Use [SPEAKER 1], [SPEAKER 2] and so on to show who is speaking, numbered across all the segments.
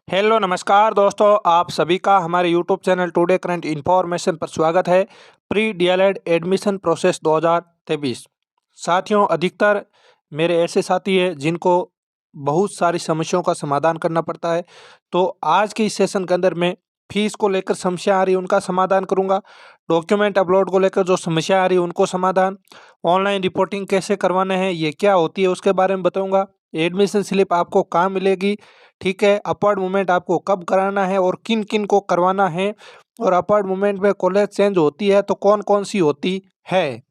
[SPEAKER 1] Hello नमस्कार दोस्तों, आप सभी का हमारे YouTube channel today current information पर स्वागत है। Pre DElEd admission process 2023। साथियों, अधिकतर मेरे ऐसे साथी हैं जिनको बहुत सारी समस्याओं का समाधान करना पड़ता है। तो आज के इस सेशन के अंदर मैं फीस को लेकर समस्या आ रही है उनका समाधान करूंगा, डॉक्यूमेंट अपलोड को लेकर जो समस्या आ रही है उनको समाधान, ऑनलाइन रिपोर्टिंग कैसे करवाना है, ये क्या होती है उसके बारे में बताऊंगा, एडमिशन स्लिप आपको कहाँ मिलेगी, ठीक है, अपवर्ड मूवमेंट आपको कब कराना है और किन किन को करवाना है, और अपवर्ड मूवमेंट में कॉलेज चेंज होती है तो कौन कौन सी होती है,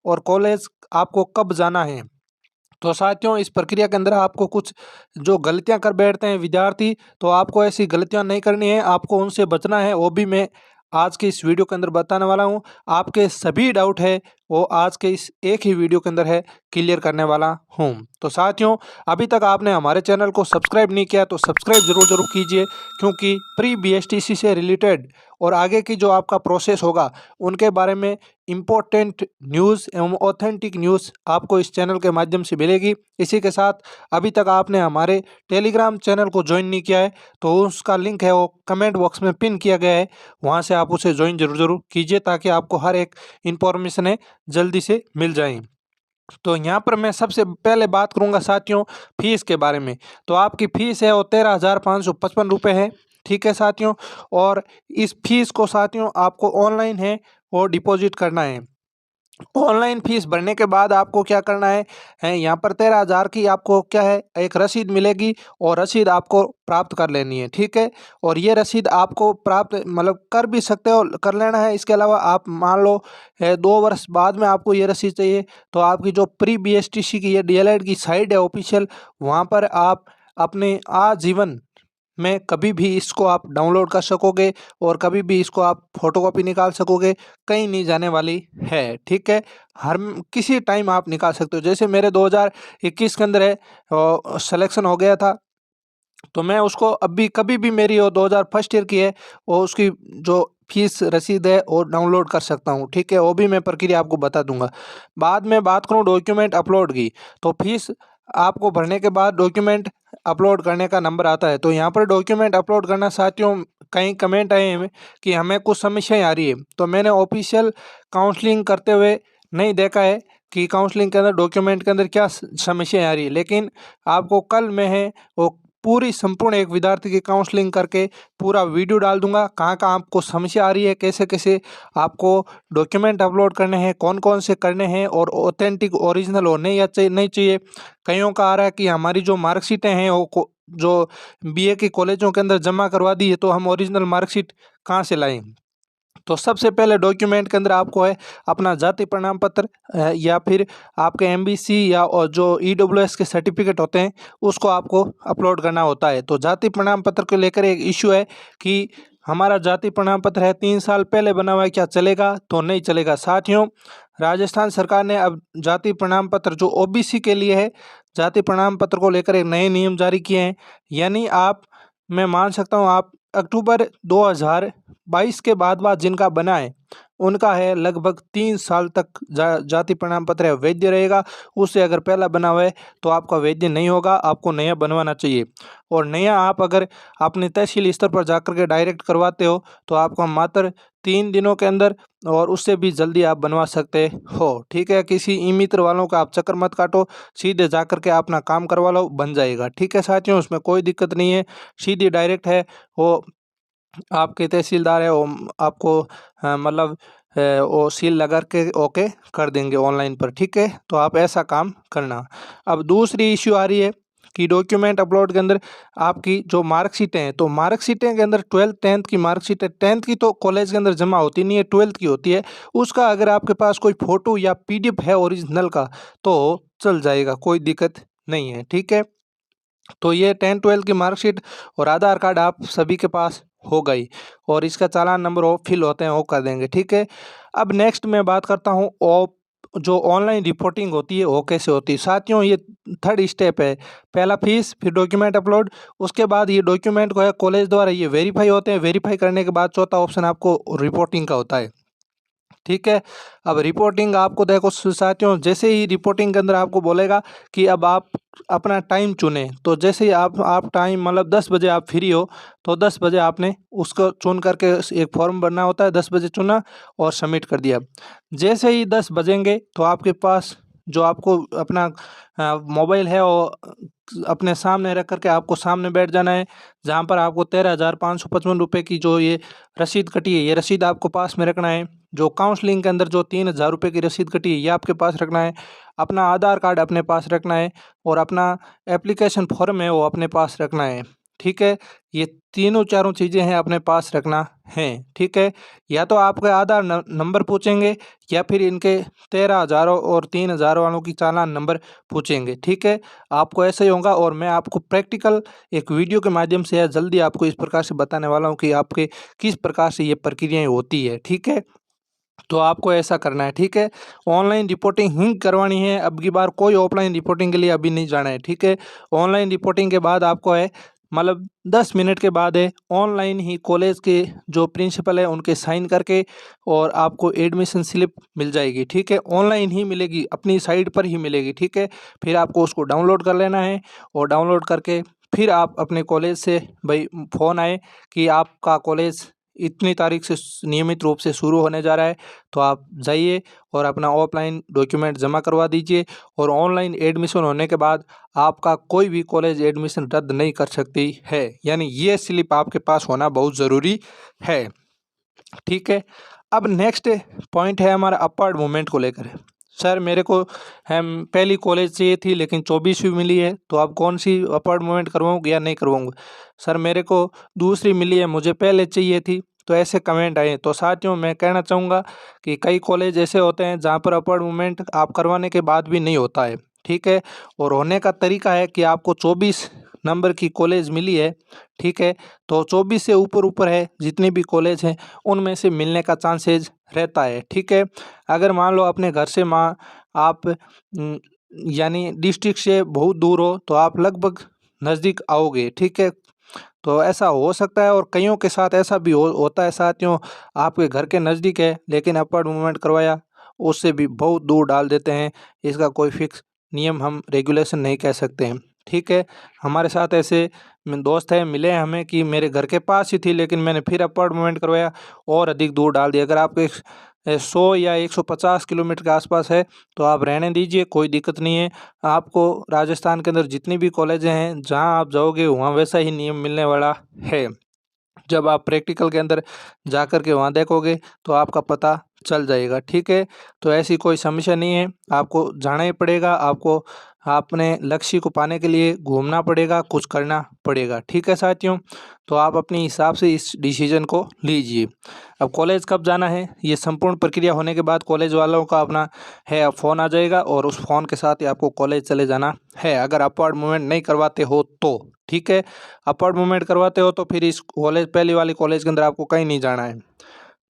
[SPEAKER 1] और कॉलेज आपको कब जाना है। तो साथियों, इस प्रक्रिया के अंदर आपको कुछ जो गलतियां कर बैठते हैं विद्यार्थी, तो आपको ऐसी गलतियां नहीं करनी है, आपको उनसे बचना है। वो भी मैं आज के इस वीडियो के अंदर बताने वाला हूं। आपके सभी डाउट है वो आज के इस एक ही वीडियो के अंदर है क्लियर करने वाला हूं। तो साथियों, अभी तक आपने हमारे चैनल को सब्सक्राइब नहीं किया तो सब्सक्राइब जरूर जरूर कीजिए, क्योंकि प्री बीएसटीसी से रिलेटेड और आगे की जो आपका प्रोसेस होगा उनके बारे में इम्पोर्टेंट न्यूज़ एवं ऑथेंटिक न्यूज़ आपको इस चैनल के माध्यम से मिलेगी। इसी के साथ अभी तक आपने हमारे टेलीग्राम चैनल को ज्वाइन नहीं किया है तो उसका लिंक है वो कमेंट बॉक्स में पिन किया गया है, वहाँ से आप उसे ज्वाइन जरूर जरूर कीजिए ताकि आपको हर एक इन्फॉर्मेशन है जल्दी से मिल जाए। तो यहाँ पर मैं सबसे पहले बात करूँगा साथियों फीस के बारे में। तो आपकी फ़ीस है वो 13,555 रुपये है, ठीक है साथियों। और इस फीस को साथियों आपको ऑनलाइन है वो डिपॉजिट करना है। ऑनलाइन फीस भरने के बाद आपको क्या करना है, यहाँ पर 13,000 की आपको क्या है एक रसीद मिलेगी और रसीद आपको प्राप्त कर लेनी है, ठीक है। और ये रसीद आपको प्राप्त मतलब कर भी सकते हो, कर लेना है। इसके अलावा आप मान लो 2 वर्ष बाद में आपको ये रसीद चाहिए तो आपकी जो प्री बीएसटीसी की ये डीएलएड की साइट है ऑफिशियल, वहाँ पर आप अपने आजीवन में कभी भी इसको आप डाउनलोड कर सकोगे और कभी भी इसको आप फोटोकॉपी निकाल सकोगे, कहीं नहीं जाने वाली है, ठीक है। हर किसी टाइम आप निकाल सकते हो। जैसे मेरे 2021 के अंदर है सिलेक्शन हो गया था, तो मैं उसको अभी कभी भी मेरी वो 2000 फर्स्ट ईयर की है वो उसकी जो फीस रसीद है वो डाउनलोड कर सकता हूँ, ठीक है। वो भी मैं प्रक्रिया आपको बता दूंगा। बाद में बात करूँ डॉक्यूमेंट अपलोड की, तो फीस आपको भरने के बाद डॉक्यूमेंट अपलोड करने का नंबर आता है। तो यहाँ पर डॉक्यूमेंट अपलोड करना साथियों, कई कमेंट आए हैं कि हमें कुछ समस्याएं आ रही है, तो मैंने ऑफिशियल काउंसलिंग करते हुए नहीं देखा है कि काउंसलिंग के अंदर डॉक्यूमेंट के अंदर क्या समस्याएं आ रही है। लेकिन आपको कल में है वो पूरी संपूर्ण एक विद्यार्थी की काउंसलिंग करके पूरा वीडियो डाल दूंगा, कहाँ कहाँ आपको समस्या आ रही है, कैसे कैसे आपको डॉक्यूमेंट अपलोड करने हैं, कौन कौन से करने हैं, और ऑथेंटिक ओरिजिनल होने या चाहिए नहीं चाहिए। कईयों का आ रहा है कि हमारी जो मार्कशीटें हैं वो जो बीए के कॉलेजों के अंदर जमा करवा दी है तो हम ओरिजिनल मार्कशीट कहाँ से लाएं। तो सबसे पहले डॉक्यूमेंट के अंदर आपको है अपना जाति प्रमाण पत्र या फिर आपके एमबीसी या और जो ईडब्ल्यूएस के सर्टिफिकेट होते हैं उसको आपको अपलोड करना होता है। तो जाति प्रमाण पत्र को लेकर एक इश्यू है कि हमारा जाति प्रमाण पत्र है 3 साल पहले बना हुआ है, क्या चलेगा? तो नहीं चलेगा साथियों। राजस्थान सरकार ने अब जाति प्रमाण पत्र जो ओबीसी के लिए है, जाति प्रमाण पत्र को लेकर एक नए नियम जारी किए हैं। यानी आप, मैं मान सकता हूँ आप अक्टूबर 2022 के बाद जिनका बना है उनका है लगभग 3 साल तक जाति प्रमाण पत्र है वैध रहेगा। उससे अगर पहला बना हुआ है तो आपका वैध नहीं होगा, आपको नया बनवाना चाहिए। और नया आप अगर अपने तहसील स्तर पर जाकर के डायरेक्ट करवाते हो तो आपका मात्र 3 दिनों के अंदर और उससे भी जल्दी आप बनवा सकते हो, ठीक है। किसी ई मित्र वालों का आप चक्कर मत काटो, सीधे जाकर के अपना काम करवा लो, बन जाएगा, ठीक है साथियों। उसमें कोई दिक्कत नहीं है, सीधी डायरेक्ट है वो। आपके तहसीलदार है वो आपको मतलब वो सील लगा के ओके कर देंगे ऑनलाइन पर, ठीक है। तो आप ऐसा काम करना। अब दूसरी इश्यू आ रही है कि डॉक्यूमेंट अपलोड के अंदर आपकी जो मार्कशीटें हैं, तो मार्कशीटें के अंदर 12th 10th की मार्कशीट है, 10th की तो कॉलेज के अंदर जमा होती नहीं है, 12th की होती है। उसका अगर आपके पास कोई फोटो या पीडीएफ है ओरिजिनल का तो चल जाएगा, कोई दिक्कत नहीं है, ठीक है। तो ये 10th 12th की मार्कशीट और आधार कार्ड आप सभी के पास हो गई, और इसका चालान नंबर वो फिल होते हैं वो कर देंगे, ठीक है। अब नेक्स्ट मैं बात करता हूँ जो ऑनलाइन रिपोर्टिंग होती है वो कैसे होती है साथियों। ये थर्ड स्टेप है, पहला फीस, फिर डॉक्यूमेंट अपलोड, उसके बाद ये डॉक्यूमेंट को है कॉलेज द्वारा ये वेरीफाई होते हैं, वेरीफाई करने के बाद चौथा ऑप्शन आपको रिपोर्टिंग का होता है, ठीक है। अब रिपोर्टिंग आपको देखो साथियों, जैसे ही रिपोर्टिंग के अंदर आपको बोलेगा कि अब आप अपना टाइम चुनें, तो जैसे ही आप टाइम मतलब 10 बजे आप फ्री हो, तो 10 बजे आपने उसको चुन करके एक फॉर्म भरना होता है, 10 बजे चुना और सबमिट कर दिया। जैसे ही 10 बजेंगे तो आपके पास जो आपको अपना मोबाइल है वो अपने सामने रख करके आपको सामने बैठ जाना है, जहाँ पर आपको 13,555 रुपये की जो ये रसीद कटी है, ये रसीद आपको पास में रखना है। जो काउंसलिंग के अंदर जो 3,000 रुपये की रसीद कटी है, ये आपके पास रखना है। अपना आधार कार्ड अपने पास रखना है और अपना एप्लीकेशन फॉर्म है वो अपने पास रखना है। ठीक है, ये तीनों चारों चीज़ें हैं अपने पास रखना है। ठीक है, या तो आपके आधार नंबर पूछेंगे या फिर इनके 13,000 और 3,000 वालों की चालान नंबर पूछेंगे। ठीक है, आपको ऐसा ही होगा और मैं आपको प्रैक्टिकल एक वीडियो के माध्यम से या जल्दी आपको इस प्रकार से बताने वाला हूँ कि आपके किस प्रकार से ये प्रक्रियाएं होती है। ठीक है, तो आपको ऐसा करना है। ठीक है, ऑनलाइन रिपोर्टिंग ही करवानी है, अब की बार कोई ऑफलाइन रिपोर्टिंग के लिए अभी नहीं जाना है। ठीक है, ऑनलाइन रिपोर्टिंग के बाद आपको है मतलब 10 मिनट के बाद है ऑनलाइन ही कॉलेज के जो प्रिंसिपल है उनके साइन करके और आपको एडमिशन स्लिप मिल जाएगी। ठीक है, ऑनलाइन ही मिलेगी, अपनी साइट पर ही मिलेगी। ठीक है, फिर आपको उसको डाउनलोड कर लेना है और डाउनलोड करके फिर आप अपने कॉलेज से भाई फ़ोन आए कि आपका कॉलेज इतनी तारीख से नियमित रूप से शुरू होने जा रहा है, तो आप जाइए और अपना ऑफलाइन डॉक्यूमेंट जमा करवा दीजिए और ऑनलाइन एडमिशन होने के बाद आपका कोई भी कॉलेज एडमिशन रद्द नहीं कर सकती है, यानी ये स्लिप आपके पास होना बहुत ज़रूरी है। ठीक है, अब नेक्स्ट पॉइंट है हमारा अपवर्ड मूवमेंट को लेकर। सर मेरे को हम पहली कॉलेज चाहिए थी लेकिन 24वीं मिली है, तो अब कौन सी अपवर्ड मूवमेंट करवाऊँ या नहीं करवाऊँगा? सर मेरे को दूसरी मिली है, मुझे पहले चाहिए थी। तो ऐसे कमेंट आए, तो साथियों मैं कहना चाहूँगा कि कई कॉलेज ऐसे होते हैं जहाँ पर अपवर्ड मूवमेंट आप करवाने के बाद भी नहीं होता है। ठीक है, और होने का तरीका है कि आपको 24 नंबर की कॉलेज मिली है। ठीक है, तो 24 से ऊपर ऊपर है जितनी भी कॉलेज हैं उनमें से मिलने का चांसेज रहता है। ठीक है, अगर मान लो अपने घर से आप यानी डिस्ट्रिक्ट से बहुत दूर हो तो आप लगभग नज़दीक आओगे। ठीक है, तो ऐसा हो सकता है और कईयों के साथ ऐसा भी होता है साथियों, आपके घर के नज़दीक है लेकिन अपवर्ड मूवमेंट करवाया उससे भी बहुत दूर डाल देते हैं। इसका कोई फिक्स नियम हम रेगुलेशन नहीं कह सकते हैं। ठीक है, हमारे साथ ऐसे दोस्त हैं मिले हैं हमें कि मेरे घर के पास ही थी लेकिन मैंने फिर अपवर्ड मूवमेंट करवाया और अधिक दूर डाल दिया। अगर आपके 100 या 150 किलोमीटर के आसपास है तो आप रहने दीजिए, कोई दिक्कत नहीं है। आपको राजस्थान के अंदर जितनी भी कॉलेजें हैं जहाँ आप जाओगे वहाँ वैसा ही नियम मिलने वाला है। जब आप प्रैक्टिकल के अंदर जा कर के वहाँ देखोगे तो आपका पता चल जाएगा। ठीक है, तो ऐसी कोई समस्या नहीं है, आपको जाना ही पड़ेगा, आपको अपने लक्ष्य को पाने के लिए घूमना पड़ेगा, कुछ करना पड़ेगा। ठीक है साथियों, तो आप अपने हिसाब से इस डिसीजन को लीजिए। अब कॉलेज कब जाना है, ये संपूर्ण प्रक्रिया होने के बाद कॉलेज वालों का अपना है फ़ोन आ जाएगा और उस फ़ोन के साथ ही आपको कॉलेज चले जाना है, अगर अपवर्ड मूवमेंट नहीं करवाते हो तो। ठीक है, अपवर्ड मूवमेंट करवाते हो तो फिर इस कॉलेज पहली वाली कॉलेज के अंदर आपको कहीं नहीं जाना है।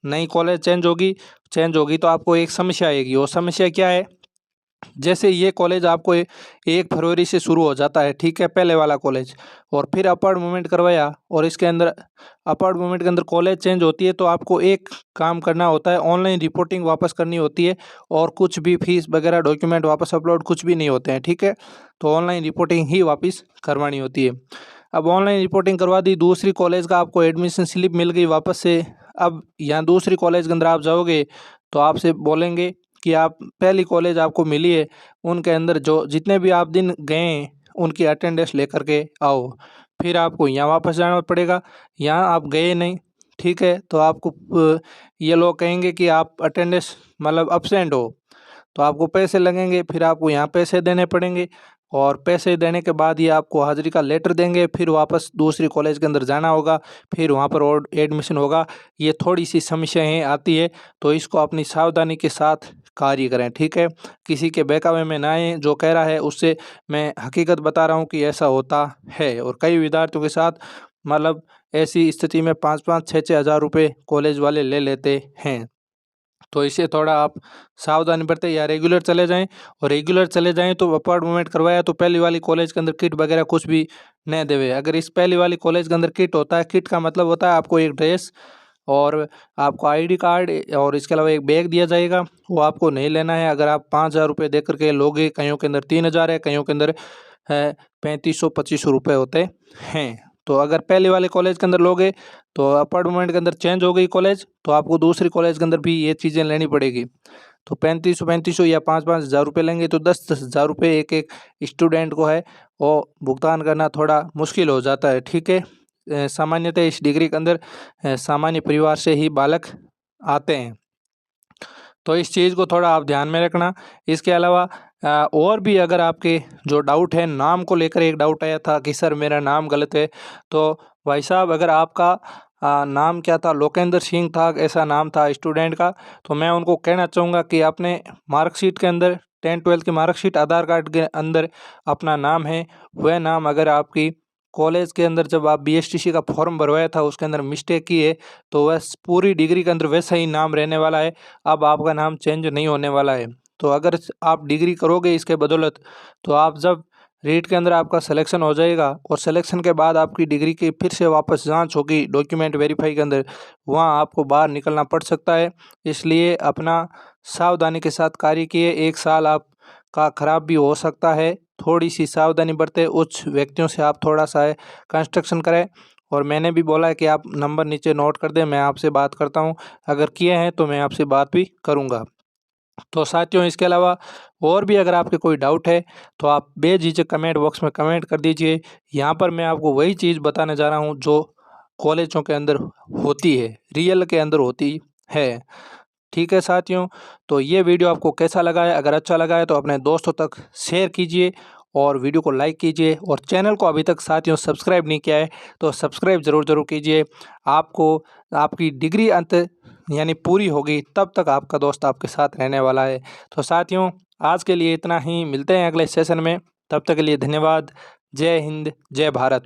[SPEAKER 1] नई कॉलेज चेंज होगी तो आपको एक समस्या आएगी, वो समस्या क्या है? जैसे ये कॉलेज आपको 1 फरवरी से शुरू हो जाता है। ठीक है, पहले वाला कॉलेज, और फिर अपवर्ड मूवमेंट करवाया और इसके अंदर अपवर्ड मूवमेंट के अंदर कॉलेज चेंज होती है तो आपको एक काम करना होता है, ऑनलाइन रिपोर्टिंग वापस करनी होती है और कुछ भी फीस वगैरह डॉक्यूमेंट वापस अपलोड कुछ भी नहीं होते हैं। ठीक है, तो ऑनलाइन रिपोर्टिंग ही वापस करवानी होती है। अब ऑनलाइन रिपोर्टिंग करवा दी, दूसरी कॉलेज का आपको एडमिशन स्लिप मिल गई वापस से। अब यहाँ दूसरी कॉलेज के अंदर आप जाओगे तो आपसे बोलेंगे कि आप पहली कॉलेज आपको मिली है उनके अंदर जो जितने भी आप दिन गए हैं उनकी अटेंडेंस लेकर के आओ। फिर आपको यहाँ वापस जाना पड़ेगा, यहाँ आप गए नहीं। ठीक है, तो आपको ये लोग कहेंगे कि आप अटेंडेंस मतलब अब्सेंट हो, तो आपको पैसे लगेंगे, फिर आपको यहाँ पैसे देने पड़ेंगे और पैसे देने के बाद ये आपको हाजिरी का लेटर देंगे। फिर वापस दूसरी कॉलेज के अंदर जाना होगा, फिर वहाँ पर और एडमिशन होगा। ये थोड़ी सी समस्याएं आती है, तो इसको अपनी सावधानी के साथ कार्य करें। ठीक है, किसी के बहकावे में ना आए, जो कह रहा है उससे मैं हकीकत बता रहा हूँ कि ऐसा होता है और कई विद्यार्थियों के साथ मतलब ऐसी स्थिति में 5-5 6-6 हज़ार रुपये कॉलेज वाले ले लेते हैं। तो इसे थोड़ा आप सावधानी बरतें या रेगुलर चले जाएँ, और रेगुलर चले जाएँ तो अपवर्ड मूवमेंट करवाया तो पहली वाली कॉलेज के अंदर किट वगैरह कुछ भी न देवे। अगर इस पहली वाली कॉलेज के अंदर किट होता है, किट का मतलब होता है आपको एक ड्रेस और आपको आईडी कार्ड और इसके अलावा एक बैग दिया जाएगा, वो आपको नहीं लेना है। अगर आप 5,000 रुपये दे करके लोगे, कईयों के अंदर 3,000 है, कईयों के अंदर 3500-2500 रुपये होते हैं। तो अगर पहले वाले कॉलेज के अंदर लोगे तो अपार्टमेंट के अंदर चेंज हो गई कॉलेज, तो आपको दूसरी कॉलेज के अंदर भी ये चीज़ें लेनी पड़ेगी। तो 3500 या 5-5 हज़ार रुपये लेंगे, तो 10-10 हज़ार रुपये एक एक स्टूडेंट को है वो भुगतान करना थोड़ा मुश्किल हो जाता है। ठीक है, सामान्यतः इस डिग्री के अंदर सामान्य परिवार से ही बालक आते हैं, तो इस चीज़ को थोड़ा आप ध्यान में रखना। इसके अलावा और भी अगर आपके जो डाउट है, नाम को लेकर एक डाउट आया था कि सर मेरा नाम गलत है, तो भाई साहब अगर आपका नाम क्या था, लोकेंद्र सिंह था, ऐसा नाम था स्टूडेंट का, तो मैं उनको कहना चाहूँगा कि आपने मार्कशीट के अंदर 10-12 की मार्कशीट, आधार कार्ड के अंदर अपना नाम है, वह नाम अगर आपकी कॉलेज के अंदर जब आप बीएसटीसी का फॉर्म भरवाया था उसके अंदर मिस्टेक की है, तो वह पूरी डिग्री के अंदर वैसा ही नाम रहने वाला है। अब आपका नाम चेंज नहीं होने वाला है। तो अगर आप डिग्री करोगे इसके बदौलत, तो आप जब रीट के अंदर आपका सिलेक्शन हो जाएगा और सिलेक्शन के बाद आपकी डिग्री की फिर से वापस जांच होगी डॉक्यूमेंट वेरीफाई के अंदर, वहाँ आपको बाहर निकलना पड़ सकता है। इसलिए अपना सावधानी के साथ कार्य किए। 1 साल आपका खराब भी हो सकता है, थोड़ी सी सावधानी बरतें। उच्च व्यक्तियों से आप थोड़ा सा कंस्ट्रक्शन करें, और मैंने भी बोला है कि आप नंबर नीचे नोट कर दें, मैं आपसे बात करता हूँ, अगर किए हैं तो मैं आपसे बात भी करूँगा। तो साथियों, इसके अलावा और भी अगर आपके कोई डाउट है तो आप बेझिझक कमेंट बॉक्स में कमेंट कर दीजिए। यहाँ पर मैं आपको वही चीज़ बताने जा रहा हूँ जो कॉलेजों के अंदर होती है, रियल के अंदर होती है। ठीक है साथियों, तो ये वीडियो आपको कैसा लगा है? अगर अच्छा लगा है तो अपने दोस्तों तक शेयर कीजिए और वीडियो को लाइक कीजिए, और चैनल को अभी तक साथियों सब्सक्राइब नहीं किया है तो सब्सक्राइब ज़रूर कीजिए। आपको आपकी डिग्री अंत यानी पूरी होगी तब तक आपका दोस्त आपके साथ रहने वाला है। तो साथियों, आज के लिए इतना ही, मिलते हैं अगले सेशन में, तब तक के लिए धन्यवाद। जय हिंद, जय भारत।